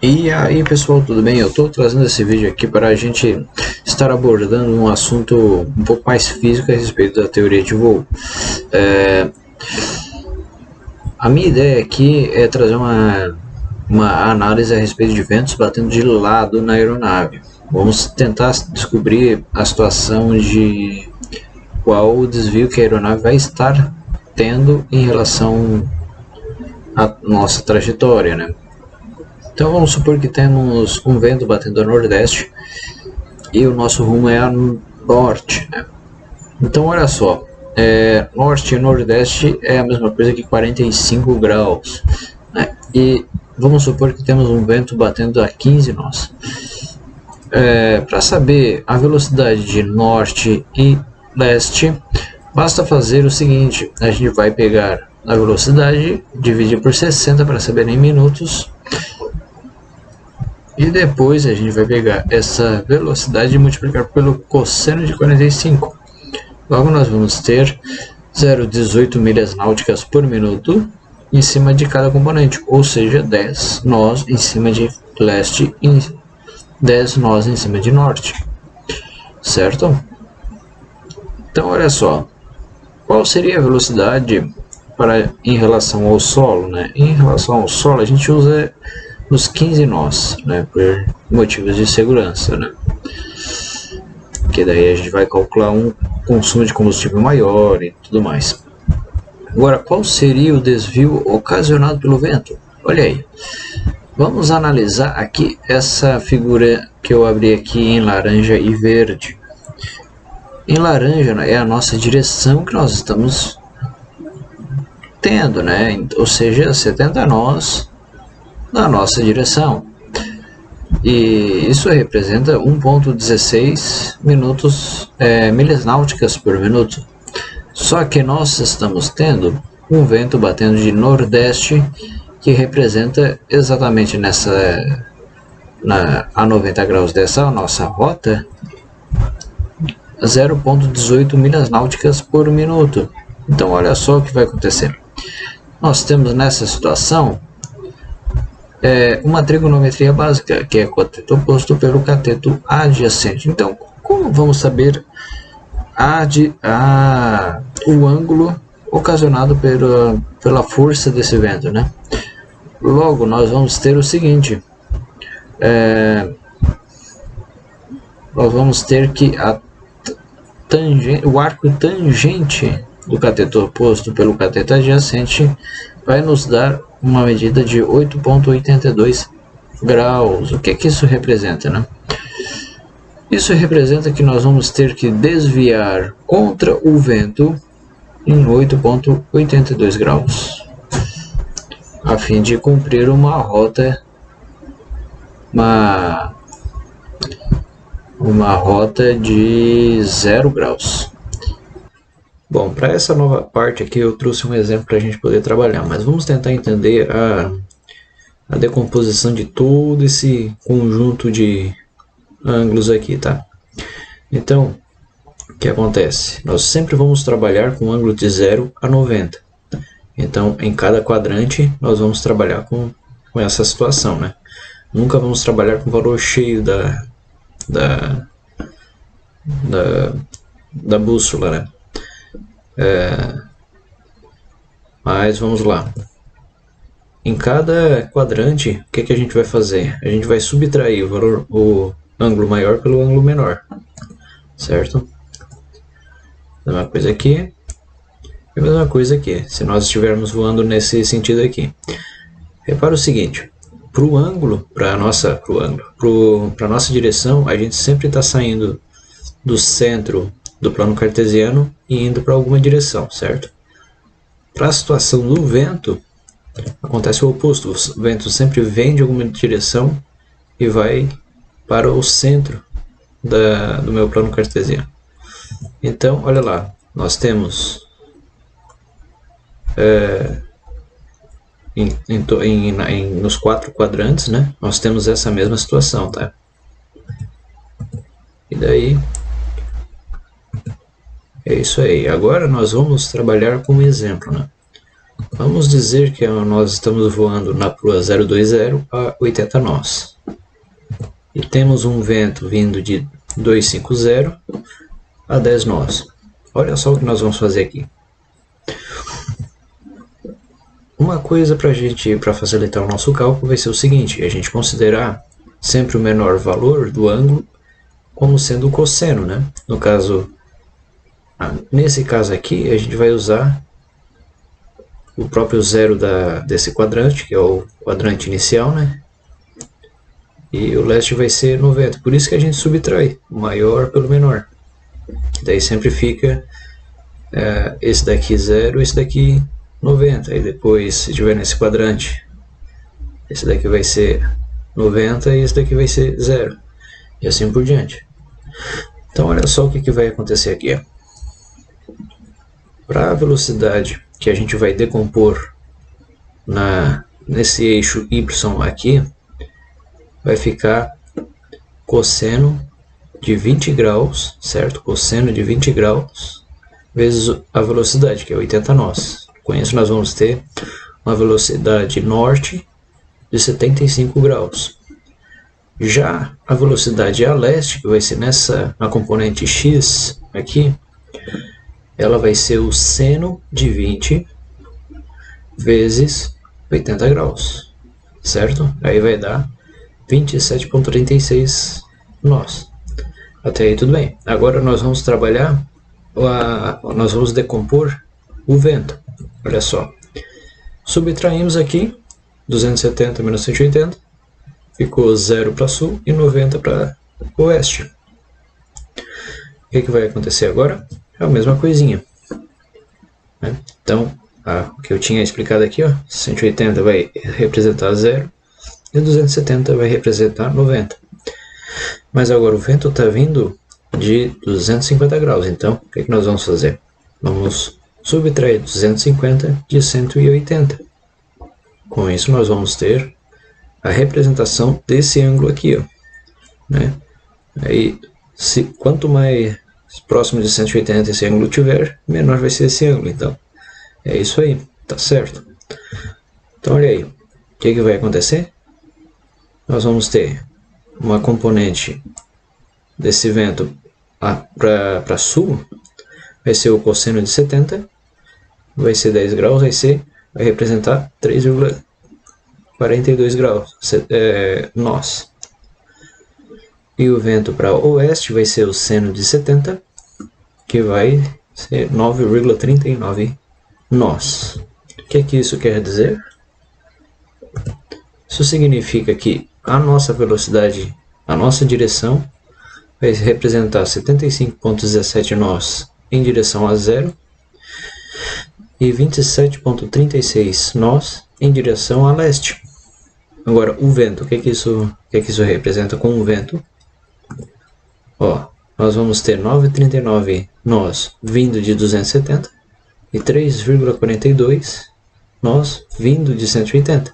E aí pessoal, tudo bem? Eu estou trazendo esse vídeo aqui para a gente estar abordando um assunto um pouco mais físico a respeito da teoria de voo. A minha ideia aqui é trazer uma análise a respeito de ventos batendo de lado na aeronave. Vamos tentar descobrir a situação de qual o desvio que a aeronave vai estar tendo em relação à nossa trajetória, né? Então vamos supor que temos um vento batendo a nordeste e o nosso rumo é a norte, né? Então olha só, norte e nordeste é a mesma coisa que 45 graus, né? E vamos supor que temos um vento batendo a 15 nós. Para saber a velocidade de norte e leste, basta fazer o seguinte: a gente vai pegar a velocidade, dividir por 60 para saber em minutos, e depois a gente vai pegar essa velocidade e multiplicar pelo cosseno de 45. Logo nós vamos ter 0,18 milhas náuticas por minuto em cima de cada componente, ou seja, 10 nós em cima de leste e 10 nós em cima de norte, certo? Então olha só, qual seria a velocidade em relação ao solo, né? Em relação ao solo a gente usa os 15 nós, né, por motivos de segurança, né? Que daí a gente vai calcular um consumo de combustível maior e tudo mais. Agora, qual seria o desvio ocasionado pelo vento? Olha aí. Vamos analisar aqui essa figura que eu abri aqui em laranja e verde. Em laranja, né, é a nossa direção que nós estamos tendo, né? Ou seja, 70 nós na nossa direção. E isso representa 1,16 milhas náuticas por minuto. Só que nós estamos tendo um vento batendo de nordeste que representa exatamente a 90 graus dessa nossa rota 0,18 milhas náuticas por minuto. Então olha só o que vai acontecer. Nós temos nessa situação uma trigonometria básica, que é o cateto oposto pelo cateto adjacente. Então, como vamos saber o ângulo ocasionado pela força desse vento, né? Logo, nós vamos ter o seguinte: nós vamos ter que o arco tangente do cateto oposto pelo cateto adjacente vai nos dar uma medida de 8,82 graus. O que isso representa, né? Isso representa que nós vamos ter que desviar contra o vento em 8,82 graus, a fim de cumprir uma rota, uma rota de 0 graus. Bom, para essa nova parte aqui eu trouxe um exemplo para a gente poder trabalhar, mas vamos tentar entender a decomposição de todo esse conjunto de ângulos aqui, tá? Então, o que acontece? Nós sempre vamos trabalhar com ângulo de 0 a 90. Então, em cada quadrante, nós vamos trabalhar com essa situação, né? Nunca vamos trabalhar com o valor cheio da bússola, né? Mas vamos lá. Em cada quadrante, o que a gente vai fazer? A gente vai subtrair o ângulo maior pelo ângulo menor, certo? A mesma coisa aqui e a mesma coisa aqui, se nós estivermos voando nesse sentido aqui. Repara o seguinte: para a nossa direção, a gente sempre está saindo do centro do plano cartesiano e indo para alguma direção, certo? Para a situação do vento, acontece o oposto. O vento sempre vem de alguma direção e vai para o centro do meu plano cartesiano. Então, olha lá, nós temos nos 4 quadrantes, né? Nós temos essa mesma situação, tá? E daí é isso aí. Agora nós vamos trabalhar com um exemplo, né? Vamos dizer que nós estamos voando na proa 020 a 80 nós. E temos um vento vindo de 250 a 10 nós. Olha só o que nós vamos fazer aqui. Uma coisa para facilitar o nosso cálculo vai ser o seguinte: a gente considerar sempre o menor valor do ângulo como sendo o cosseno, né? No caso, nesse caso aqui, a gente vai usar o próprio zero desse quadrante, que é o quadrante inicial, né? E o leste vai ser 90. Por isso que a gente subtrai o maior pelo menor. Daí sempre fica esse daqui 0, esse daqui 90. E depois, se tiver nesse quadrante, esse daqui vai ser 90 e esse daqui vai ser 0. E assim por diante. Então olha só o que vai acontecer aqui. Para a velocidade que a gente vai decompor nesse eixo y aqui, vai ficar cosseno de 20 graus, certo? Cosseno de 20 graus vezes a velocidade, que é 80 nós. Com isso nós vamos ter uma velocidade norte de 75 graus. Já a velocidade a leste, que vai ser na componente x aqui, ela vai ser o seno de 20 vezes 80 graus, certo? Aí vai dar 27,36 nós. Até aí tudo bem. Agora nós vamos trabalhar, nós vamos decompor o vento. Olha só. Subtraímos aqui 270 menos 180, ficou 0 para sul e 90 para oeste. O que vai acontecer agora? É a mesma coisinha, né? Então, o que eu tinha explicado aqui, 180 vai representar 0 e 270 vai representar 90. Mas agora o vento está vindo de 250 graus, então o que nós vamos fazer? Vamos subtrair 250 de 180. Com isso nós vamos ter a representação desse ângulo aqui, né? Aí, quanto mais próximo de 180 esse ângulo tiver, menor vai ser esse ângulo. Então, é isso aí, tá certo? Então, olha aí, o que vai acontecer? Nós vamos ter uma componente desse vento para sul, vai ser o cosseno de 70, vai ser 10 graus, vai representar 3,42 graus, nós. E o vento para oeste vai ser o seno de 70, que vai ser 9,39 nós. O que isso quer dizer? Isso significa que a nossa velocidade, a nossa direção, vai representar 75,17 nós em direção a 0 e 27,36 nós em direção a leste. Agora, o vento, o que isso representa com o vento? Nós vamos ter 9,39 nós vindo de 270 e 3,42 nós vindo de 180.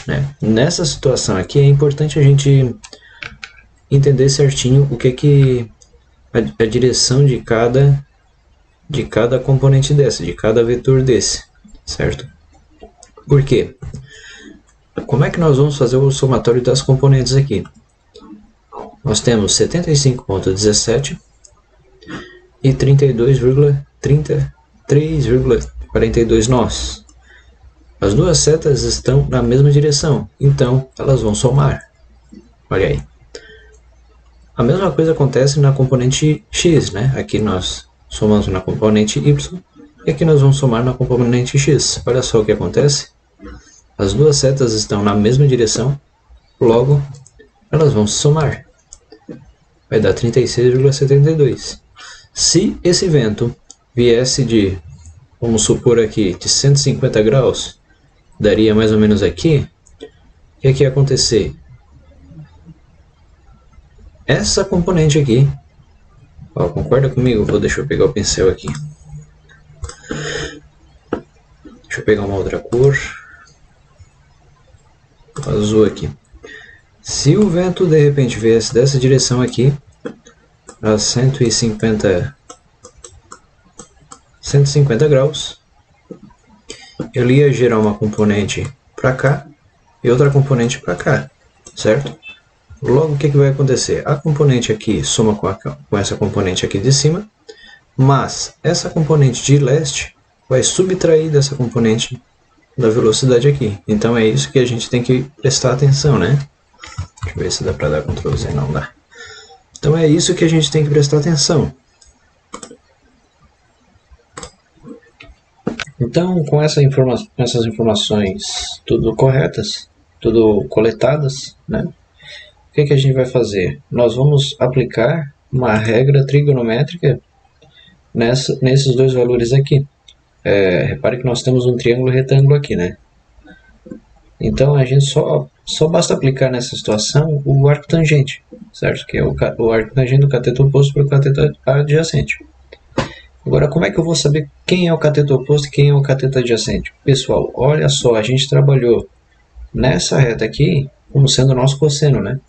Né? Nessa situação aqui é importante a gente entender certinho o que a direção de cada componente dessa, de cada vetor desse, certo? Por quê? Como é que nós vamos fazer o somatório das componentes aqui? Nós temos 75,17 e 3,42 nós. As duas setas estão na mesma direção, então elas vão somar. Olha aí. A mesma coisa acontece na componente x, né? Aqui nós somamos na componente y e aqui nós vamos somar na componente x. Olha só o que acontece. As duas setas estão na mesma direção, logo elas vão se somar. Vai dar 36,72. Se esse vento viesse de, vamos supor aqui, de 150 graus, daria mais ou menos aqui, o que ia acontecer? Essa componente aqui, concorda comigo? Deixa eu pegar o pincel aqui. Deixa eu pegar uma outra cor. Azul aqui. Se o vento de repente viesse dessa direção aqui, a 150 graus, ele ia gerar uma componente para cá e outra componente para cá, certo? Logo, o que vai acontecer? A componente aqui soma com essa componente aqui de cima, mas essa componente de leste vai subtrair dessa componente da velocidade aqui. Então é isso que a gente tem que prestar atenção, né? Deixa eu ver se dá para dar Ctrl Z, não dá. Então é isso que a gente tem que prestar atenção. Então, com essas informações tudo corretas, tudo coletadas, né? O que a gente vai fazer? Nós vamos aplicar uma regra trigonométrica nesses dois valores aqui. Repare que nós temos um triângulo retângulo aqui, né? Então a gente só basta aplicar nessa situação o arco tangente, certo? Que é o arco tangente do cateto oposto para o cateto adjacente. Agora, como é que eu vou saber quem é o cateto oposto e quem é o cateto adjacente? Pessoal, olha só, a gente trabalhou nessa reta aqui como sendo o nosso cosseno, né?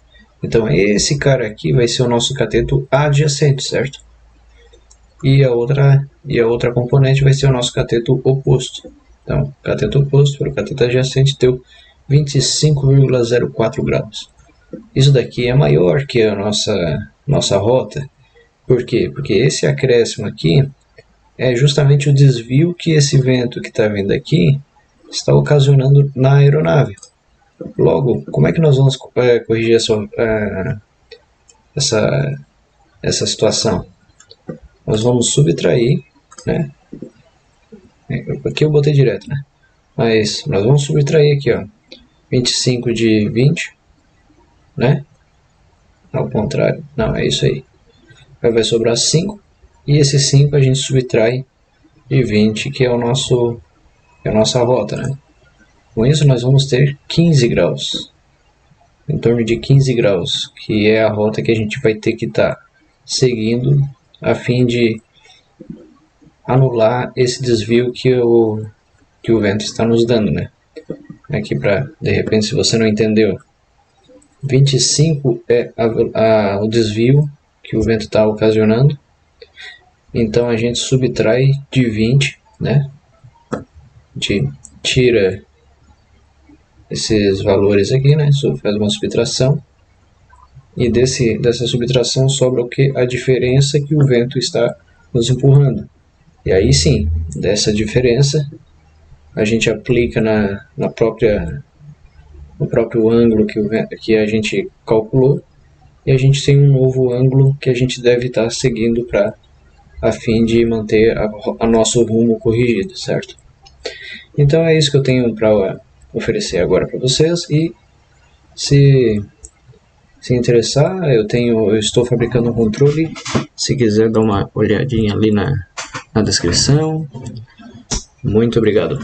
Então esse cara aqui vai ser o nosso cateto adjacente, certo? E a outra componente vai ser o nosso cateto oposto. Então, cateto oposto para o cateto adjacente deu 25,04 graus. Isso daqui é maior que a nossa rota. Por quê? Porque esse acréscimo aqui é justamente o desvio que esse vento que está vindo aqui está ocasionando na aeronave. Logo, como é que nós vamos corrigir essa situação? Nós vamos subtrair, né? Aqui eu botei direto, né? Mas nós vamos subtrair aqui, ó, 25 de 20, né? Ao contrário, não, é isso aí. Vai sobrar 5, e esse 5 a gente subtrai de 20, que é a nossa rota, né? Com isso nós vamos ter 15 graus, em torno de 15 graus, que é a rota que a gente vai ter que estar seguindo a fim de anular esse desvio que o vento está nos dando, né? Aqui para, de repente, se você não entendeu, 25 é o desvio que o vento está ocasionando. Então a gente subtrai de 20, né? A gente tira esses valores aqui, né? Faz uma subtração. E dessa subtração sobra o que? A diferença que o vento está nos empurrando. E aí sim, dessa diferença, a gente aplica no próprio ângulo que a gente calculou, e a gente tem um novo ângulo que a gente deve estar seguindo a fim de manter a nosso rumo corrigido, certo? Então é isso que eu tenho para oferecer agora para vocês, e se interessar, eu estou fabricando um controle. Se quiser dar uma olhadinha ali na descrição. Muito obrigado.